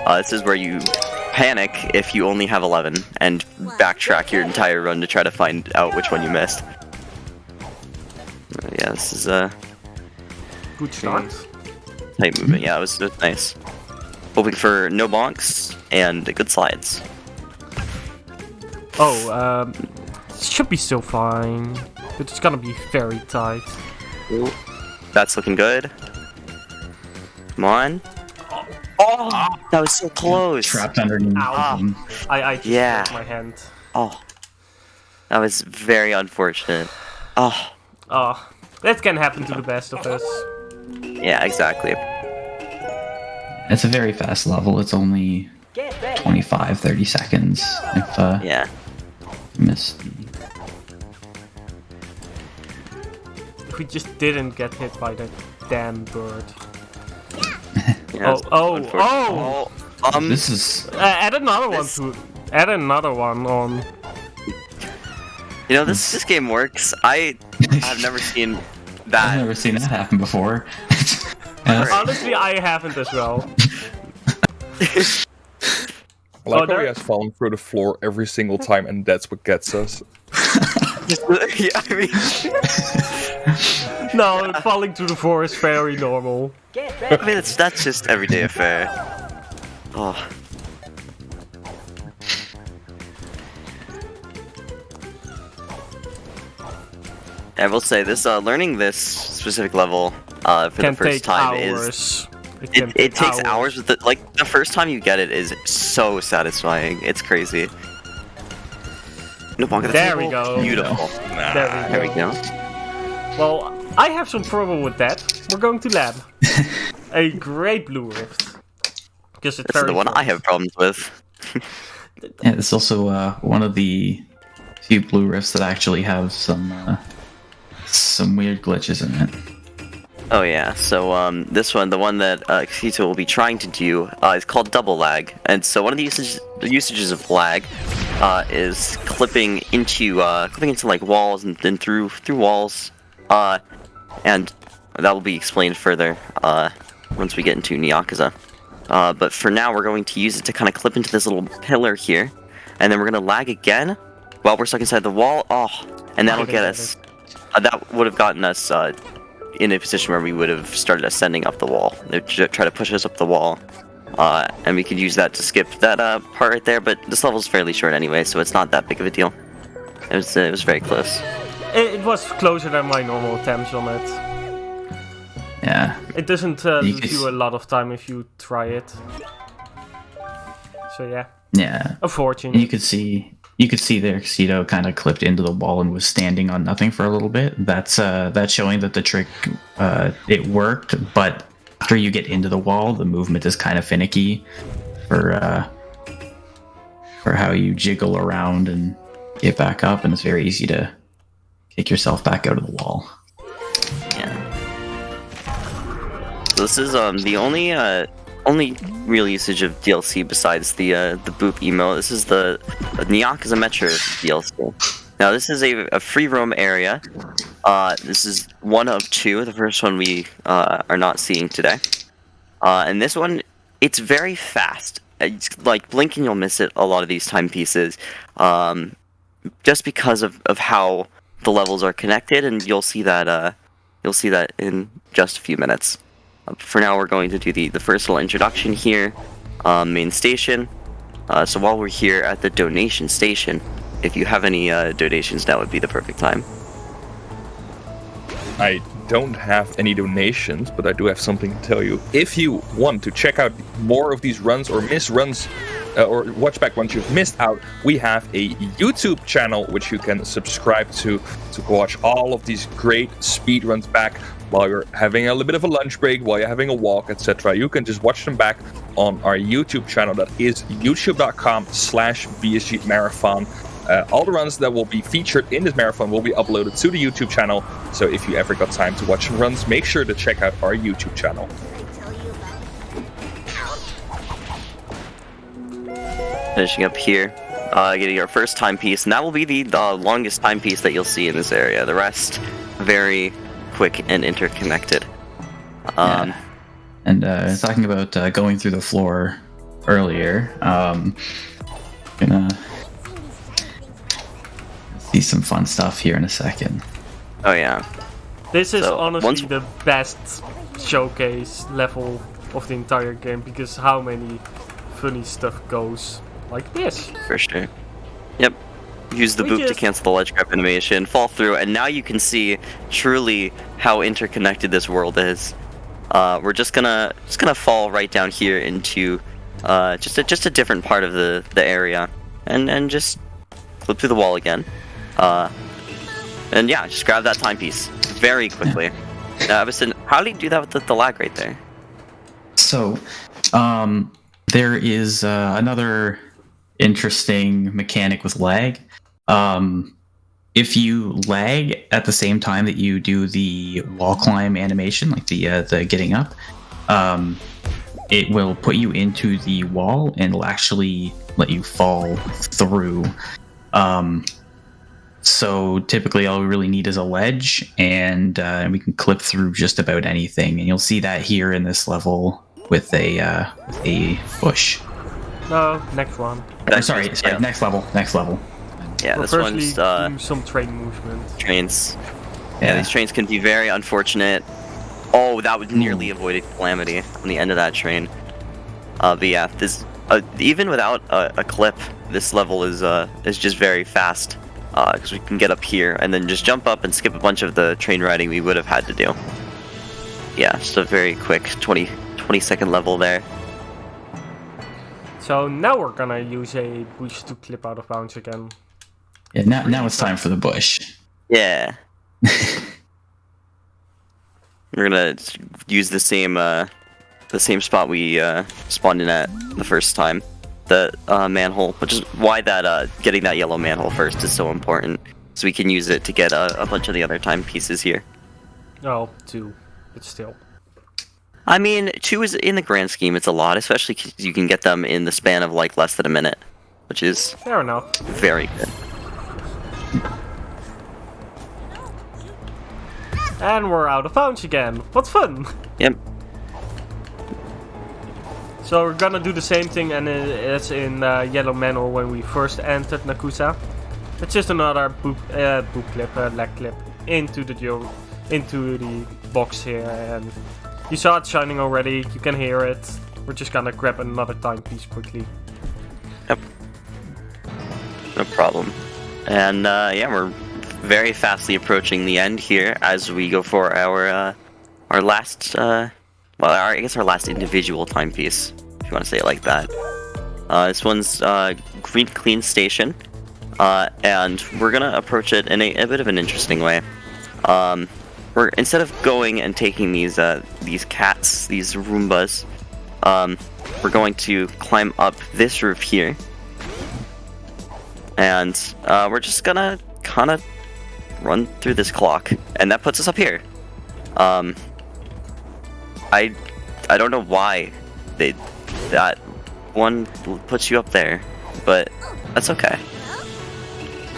Speaker 4: This is where you panic if you only have 11 and backtrack your entire run to try to find out which one you missed. Yeah, this is
Speaker 2: Good start.
Speaker 4: tight movement. Yeah, it was nice. Hoping for no bonks and good slides.
Speaker 2: Oh, should be still fine, but it's gonna be very tight.
Speaker 4: Ooh, that's looking good. Come on. Oh, that was so close.
Speaker 3: Trapped underneath.
Speaker 2: Ow. I just
Speaker 4: Yeah.
Speaker 2: broke my hand.
Speaker 4: Oh, that was very unfortunate. Oh,
Speaker 2: Oh, that can happen to the best of us.
Speaker 4: yeah, exactly.
Speaker 3: It's a very fast level. It's only 25-30 seconds if
Speaker 4: Yeah.
Speaker 3: you miss.
Speaker 2: If we just didn't get hit by that damn bird.
Speaker 4: Yeah,
Speaker 2: Oh,
Speaker 4: unfortunate.
Speaker 2: oh!
Speaker 3: This is
Speaker 2: Add another one
Speaker 4: This-
Speaker 2: to. Add another one on.
Speaker 4: You know, this game works. I've never seen
Speaker 3: I've
Speaker 4: that.
Speaker 3: never seen that happen before. Yeah,
Speaker 2: Honestly, I haven't as well.
Speaker 1: I like how
Speaker 2: there-
Speaker 1: he has fallen through the floor every single time, and that's what gets us.
Speaker 4: Yeah, I mean,
Speaker 2: No, falling through the floor is very normal.
Speaker 4: that's just everyday affair. Oh. I will say this: learning this specific level for
Speaker 2: Can
Speaker 4: the first
Speaker 2: take
Speaker 4: time
Speaker 2: hours.
Speaker 4: is
Speaker 2: can
Speaker 4: it
Speaker 2: take
Speaker 4: takes hours. With the first time you get it is so satisfying. It's crazy. No longer.
Speaker 2: There we go.
Speaker 4: Beautiful.
Speaker 2: There we go.
Speaker 4: There we go.
Speaker 2: Well, I have some trouble with that. We're going to lab. A great blue rift. Because it's
Speaker 4: This is
Speaker 2: very
Speaker 4: the one I
Speaker 2: fast.
Speaker 4: have problems with.
Speaker 3: Yeah, it's also one of the few blue rifts that actually have some weird glitches in it.
Speaker 4: Oh yeah, so this one, the one that kasito will be trying to do, is called double lag. And so one of the usages of lag is clipping into like walls and then through walls, and that will be explained further once we get into Nyakuza. But for now, we're going to use it to kind of clip into this little pillar here, and then we're going to lag again while we're stuck inside the wall. Oh, and that'll get us. That would have gotten us in a position where we would have started ascending up the wall. They'd try to push us up the wall, and we could use that to skip that part right there. But this level's fairly short anyway, so it's not that big of a deal. It was very close.
Speaker 2: It was closer than my normal attempts on it.
Speaker 3: Yeah.
Speaker 2: It doesn't leave you a lot of time if you try it. So yeah,
Speaker 3: Yeah.
Speaker 2: unfortunate.
Speaker 3: And you could see there Kasito kind of clipped into the wall and was standing on nothing for a little bit. That's showing that the trick it worked, but after you get into the wall, the movement is kind of finicky for how you jiggle around and get back up, and it's very easy to kick yourself back out of the wall.
Speaker 4: Yeah. So this is the only real usage of DLC besides the boop emo. This is the Nyakuza Metro DLC. Now this is a free roam area. This is one of two. The first one we are not seeing today. And this one, it's very fast. It's like blink and you'll miss it. A lot of these timepieces, just because of how the levels are connected, and you'll see that in just a few minutes. For now, we're going to do the first little introduction here, main station. So while we're here at the donation station, if you have any donations, now would be the perfect time.
Speaker 1: I don't have any donations, but I do have something to tell you. If you want to check out more of these runs or miss runs, or watch back ones you've missed out, we have a YouTube channel which you can subscribe to watch all of these great speedruns back while you're having a little bit of a lunch break, while you're having a walk, etc. You can just watch them back on our YouTube channel. That is youtube.com/BSG Marathon. All the runs that will be featured in this marathon will be uploaded to the YouTube channel. So if you ever got time to watch some runs, make sure to check out our YouTube channel.
Speaker 4: Finishing up here, getting our first timepiece, and that will be the longest timepiece that you'll see in this area. The rest, very quick and interconnected.
Speaker 3: Yeah. And talking about going through the floor earlier, gonna see some fun stuff here in a second.
Speaker 4: Oh yeah.
Speaker 2: This is
Speaker 4: So,
Speaker 2: honestly the best showcase level of the entire game, because how many funny stuff goes like this.
Speaker 4: For sure. Yep. Use the
Speaker 2: We
Speaker 4: boop to
Speaker 2: just-
Speaker 4: cancel the ledge grab animation, fall through, and now you can see truly how interconnected this world is. We're just gonna fall right down here into just a different part of the area, and just flip through the wall again. And yeah, just grab that timepiece very quickly. Avison, how do you do that with the lag right there?
Speaker 3: So, there is another interesting mechanic with lag. If you lag at the same time that you do the wall climb animation, like the getting up, it will put you into the wall and will actually let you fall through. So typically all we really need is a ledge, and we can clip through just about anything. And you'll see that here in this level with a bush.
Speaker 2: No, next one.
Speaker 3: Sorry,
Speaker 4: Yeah.
Speaker 3: next level.
Speaker 4: Yeah,
Speaker 2: Well,
Speaker 4: this
Speaker 2: firstly,
Speaker 4: one's
Speaker 2: doing some train movement.
Speaker 4: trains. Yeah, these trains can be very unfortunate. Oh, that would nearly avoided calamity on the end of that train. But yeah, this even without a clip, this level is just very fast because we can get up here and then just jump up and skip a bunch of the train riding we would have had to do. Yeah, just a very quick 20-second level there.
Speaker 2: So now we're gonna use a bush to clip out of bounds again.
Speaker 3: Yeah, now it's time for the bush.
Speaker 4: Yeah. We're gonna use the same spot we spawned in at the first time, the manhole, which is why that getting that yellow manhole first is so important, so we can use it to get a bunch of the other timepieces here.
Speaker 2: Oh, 2, but still.
Speaker 4: I mean, 2 is in the grand scheme, it's a lot, especially because you can get them in the span of like less than a minute, which is
Speaker 2: Fair enough.
Speaker 4: very good.
Speaker 2: And we're out of bounds again. What fun!
Speaker 4: Yep.
Speaker 2: So we're gonna do the same thing as in Yellow Manhole when we first entered Nakusa. It's just another boop clip, leg clip into the box here, and you saw it shining already. You can hear it. We're just gonna grab another timepiece quickly.
Speaker 4: Yep. No problem. And yeah, we're very fastly approaching the end here as we go for our last, I guess our last individual timepiece, if you want to say it like that. This one's Green Clean Station, and we're gonna approach it in a bit of an interesting way. We're instead of going and taking these cats, these Roombas, we're going to climb up this roof here, and we're just gonna kind of run through this clock, and that puts us up here. I don't know why that one puts you up there, but that's okay.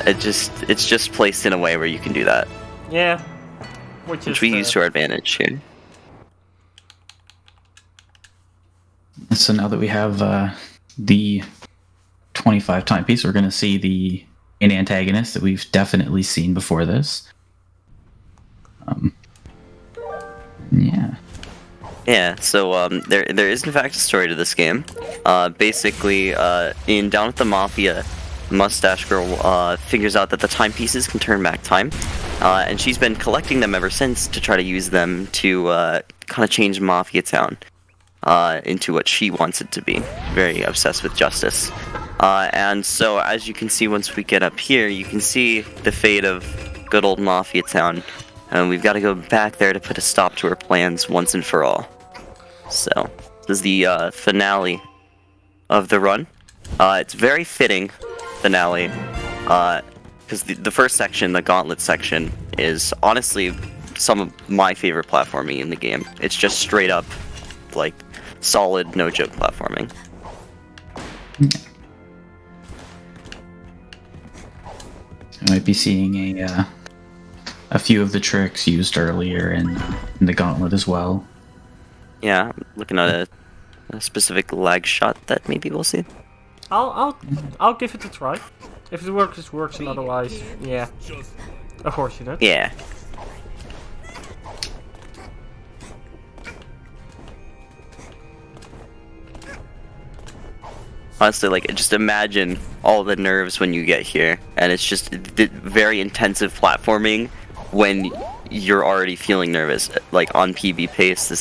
Speaker 4: It's just placed in a way where you can do that.
Speaker 2: Yeah.
Speaker 4: Which we use to our advantage here.
Speaker 3: So now that we have the 25 timepiece, we're going to see an antagonist that we've definitely seen before this. Yeah.
Speaker 4: Yeah, so there is in fact a story to this game. Basically, in Down with the Mafia, Mustache Girl figures out that the timepieces can turn back time, and she's been collecting them ever since to try to use them to kind of change Mafia Town into what she wants it to be. Very obsessed with justice. And so, as you can see, once we get up here, you can see the fate of good old Mafia Town. And we've got to go back there to put a stop to her plans once and for all. So, this is the finale of the run. It's very fitting finale, because the first section, the Gauntlet section, is honestly some of my favorite platforming in the game. It's just straight up, like, solid, no-joke platforming.
Speaker 3: I might be seeing a few of the tricks used earlier in the Gauntlet as well.
Speaker 4: Yeah, I'm looking at a specific lag shot that maybe we'll see.
Speaker 2: I'll give it a try. If it works, it works, and otherwise, yeah. Unfortunate.
Speaker 4: Yeah. Honestly, like, just imagine all the nerves when you get here, and it's just very intensive platforming when you're already feeling nervous. Like, on PB pace,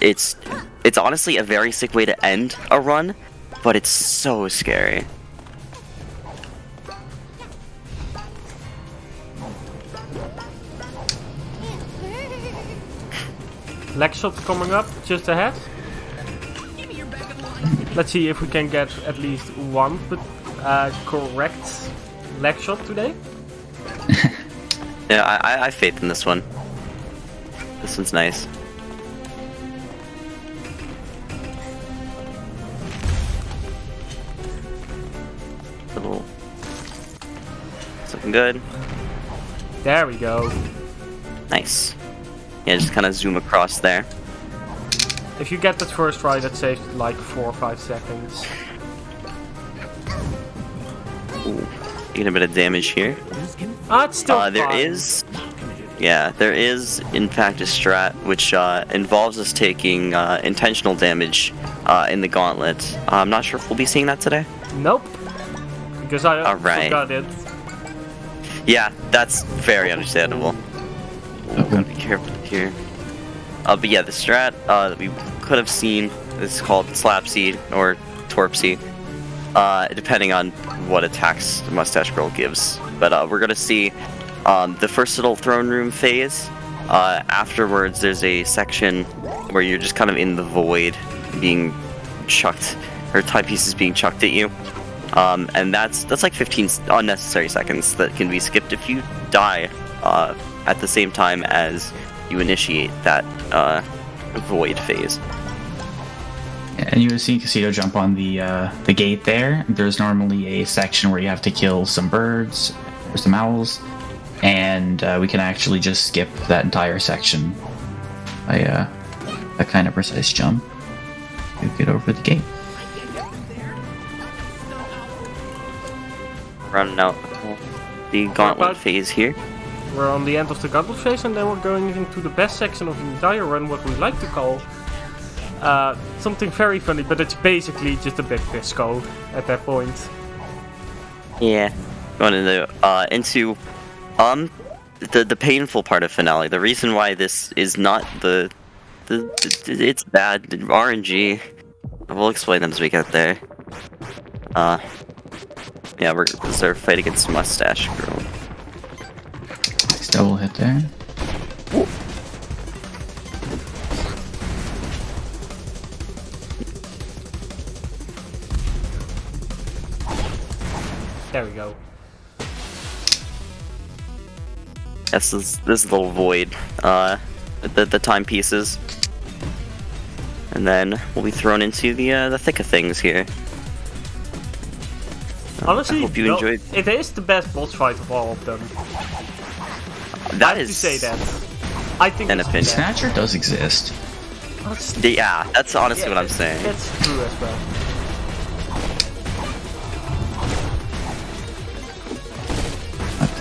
Speaker 4: it's honestly a very sick way to end a run, but it's so scary.
Speaker 2: Leg shot coming up, just ahead. Let's see if we can get at least one correct leg shot today.
Speaker 4: Yeah, I have faith in this one. This one's nice. It's looking good.
Speaker 2: There we go.
Speaker 4: Nice. Yeah, just kind of zoom across there.
Speaker 2: If you get that first try, that saves like 4 or 5 seconds.
Speaker 4: Ooh. taking a bit of damage here.
Speaker 2: It's still
Speaker 4: There
Speaker 2: fine.
Speaker 4: is in fact a strat which involves us taking intentional damage in the gauntlet. I'm not sure if we'll be seeing that today.
Speaker 2: Nope. Because I
Speaker 4: Alright.
Speaker 2: forgot it.
Speaker 4: Yeah, that's very understandable. We've got to be careful here. But yeah, the strat that we could have seen is called Slap Seed or Torp Seed, depending on what attacks the Mustache Girl gives. But we're gonna see the first little throne room phase. Afterwards, there's a section where you're just kind of in the void, being chucked, or timepieces being chucked at you. And that's like 15 unnecessary seconds that can be skipped if you die at the same time as you initiate that void phase.
Speaker 3: And you have seen Kasito jump on the gate there. There's normally a section where you have to kill some birds or some owls, and we can actually just skip that entire section by a kind of precise jump to get over the gate.
Speaker 4: Running out the gauntlet phase here.
Speaker 2: We're on the end of the gauntlet phase, and then we're going into the best section of the entire run, what we like to call something very funny, but it's basically just a big disco at that point.
Speaker 4: Yeah, going into the painful part of finale. The reason why this is not the it's bad RNG. We'll explain that as we get there. Yeah, this is our fight against Mustache Girl.
Speaker 3: Nice double hit there.
Speaker 2: There we go.
Speaker 4: That's this little void, the timepieces, and then we'll be thrown into the thick of things here.
Speaker 2: Honestly,
Speaker 4: I hope you enjoyed.
Speaker 2: it is the best boss fight of all of them.
Speaker 4: That
Speaker 2: I have
Speaker 4: is
Speaker 2: to say that. I think
Speaker 4: an
Speaker 2: it's
Speaker 4: opinion.
Speaker 3: Snatcher does exist.
Speaker 4: Yeah, that's honestly what I'm saying.
Speaker 2: That's true as well.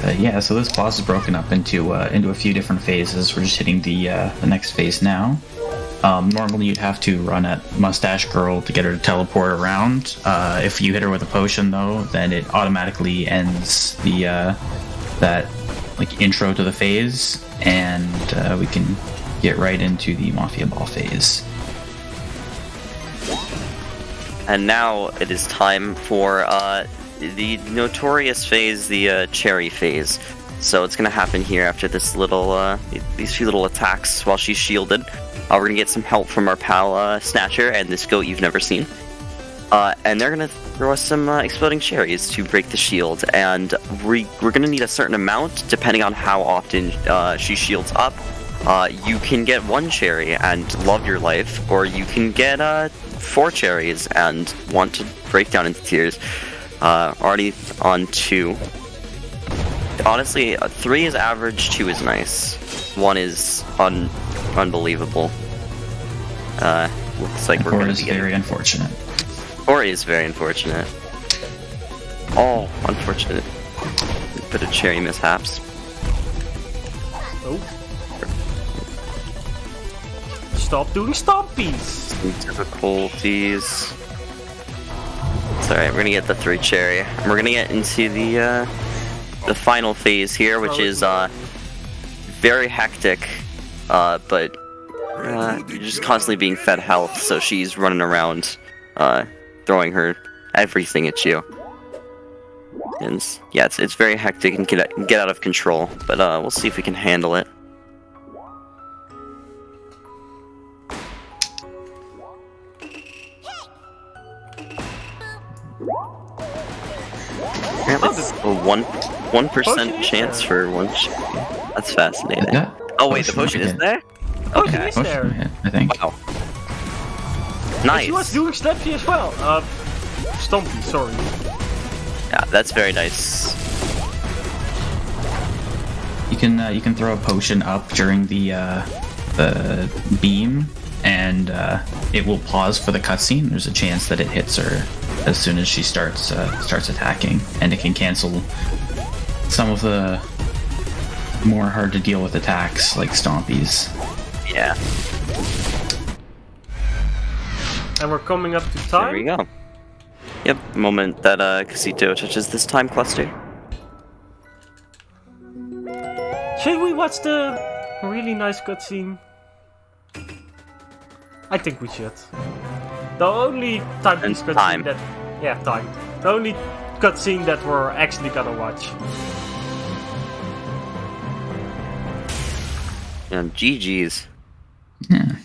Speaker 3: But yeah, so this boss is broken up into a few different phases. We're just hitting the next phase now. Normally you'd have to run at Mustache Girl to get her to teleport around. If you hit her with a potion though, then it automatically ends the that like intro to the phase, and we can get right into the Mafia Ball phase.
Speaker 4: And now it is time for the notorious phase, the cherry phase. So it's gonna happen here after this little, these few little attacks while she's shielded. We're gonna get some help from our pal Snatcher and this goat you've never seen. And they're gonna throw us some exploding cherries to break the shield. And we're gonna need a certain amount depending on how often she shields up. You can get 1 cherry and love your life, or you can get 4 cherries and want to break down into tears. Already on 2. Honestly, 3 is average, 2 is nice. 1 is unbelievable. Looks like we're
Speaker 3: Or
Speaker 4: gonna
Speaker 3: is
Speaker 4: be getting...
Speaker 3: very unfortunate.
Speaker 4: Or is very unfortunate. Oh, unfortunate. Bit of cherry mishaps.
Speaker 2: Oh. Stop doing stompies!
Speaker 4: Some difficulties. It's alright, we're gonna get the 3 cherry. And we're gonna get into the final phase here, which is very hectic, but you're just constantly being fed health, so she's running around throwing her everything at you. And yeah, it's very hectic and get out of control, but we'll see if we can handle it. Apparently it's a 1% chance for 1 That's fascinating.
Speaker 3: Yeah.
Speaker 4: Oh wait, the potion is there? Okay.
Speaker 2: Is there?
Speaker 3: Potion hit, I think.
Speaker 4: Wow.
Speaker 2: She was
Speaker 4: Nice.
Speaker 2: doing Slappy as well. Stompy, sorry.
Speaker 4: Yeah, that's very nice.
Speaker 3: You can throw a potion up during the beam, and it will pause for the cutscene. There's a chance that it hits her as soon as she starts attacking, and it can cancel some of the more hard to deal with attacks like stompies.
Speaker 4: Yeah.
Speaker 2: And we're coming up to time.
Speaker 4: There we go. Yep, moment that Kasito touches this time cluster.
Speaker 2: Should we watch the really nice cutscene? I think we should. The only timepiece cutscene
Speaker 4: time.
Speaker 2: that... Yeah, time. The only cutscene that we're actually gonna watch.
Speaker 4: And GG's.
Speaker 3: Yeah.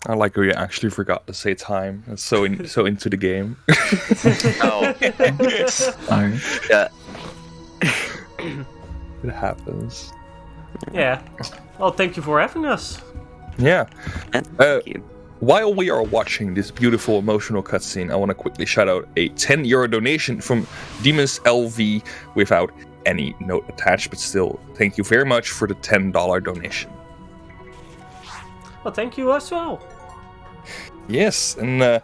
Speaker 1: I like how you actually forgot to say time. It's so into the game.
Speaker 4: Oh,
Speaker 3: Sorry.
Speaker 4: yeah.
Speaker 1: It happens.
Speaker 2: Yeah. Well, thank you for having us.
Speaker 1: Yeah.
Speaker 4: And thank you.
Speaker 1: While we are watching this beautiful emotional cutscene, I want to quickly shout out a €10 donation from Demons LV without any note attached, but still, thank you very much for the $10 donation.
Speaker 2: Well, thank you as well.
Speaker 1: Yes, and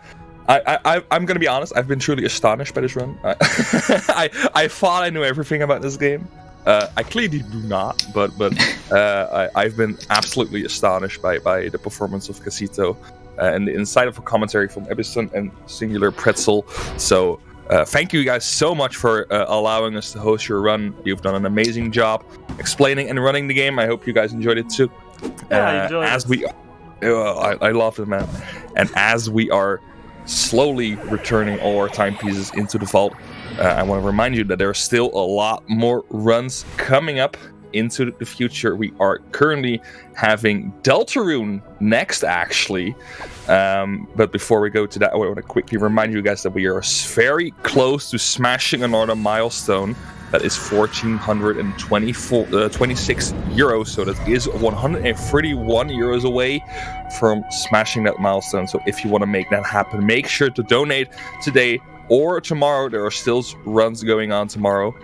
Speaker 1: I'm gonna be honest. I've been truly astonished by this run. I thought I knew everything about this game. I clearly do not, but I've been absolutely astonished by the performance of Kasito and the insightful commentary from Ebison and Singular Pretzel. So thank you guys so much for allowing us to host your run. You've done an amazing job explaining and running the game. I hope you guys enjoyed it too.
Speaker 2: Yeah, I enjoyed it.
Speaker 1: I love it, man. And as we are slowly returning all our timepieces into the vault, I want to remind you that there are still a lot more runs coming up into the future. We are currently having Deltarune next, actually. But before we go to that, I want to quickly remind you guys that we are very close to smashing another milestone. That is 1,426 euros, so that is 131 euros away from smashing that milestone. So if you want to make that happen, make sure to donate today or tomorrow. There are still runs going on tomorrow.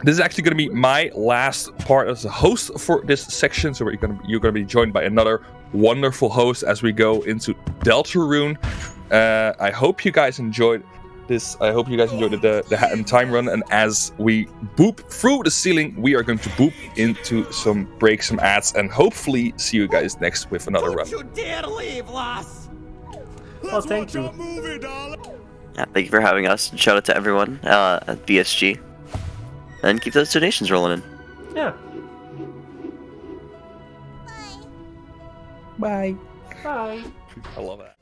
Speaker 1: This is actually going to be my last part as a host for this section, so you're going to be joined by another wonderful host as we go into Deltarune. I hope you guys enjoyed this. I hope you guys enjoyed the Hat and Time run, and as we boop through the ceiling, we are going to boop into some ads, and hopefully see you guys next with another run.
Speaker 5: Don't you dare leave, lass!
Speaker 2: Well, thank you.
Speaker 4: Yeah, thank you for having us. And shout out to everyone at BSG. And keep those donations rolling in.
Speaker 2: Yeah.
Speaker 1: Bye.
Speaker 2: Bye.
Speaker 1: I love that.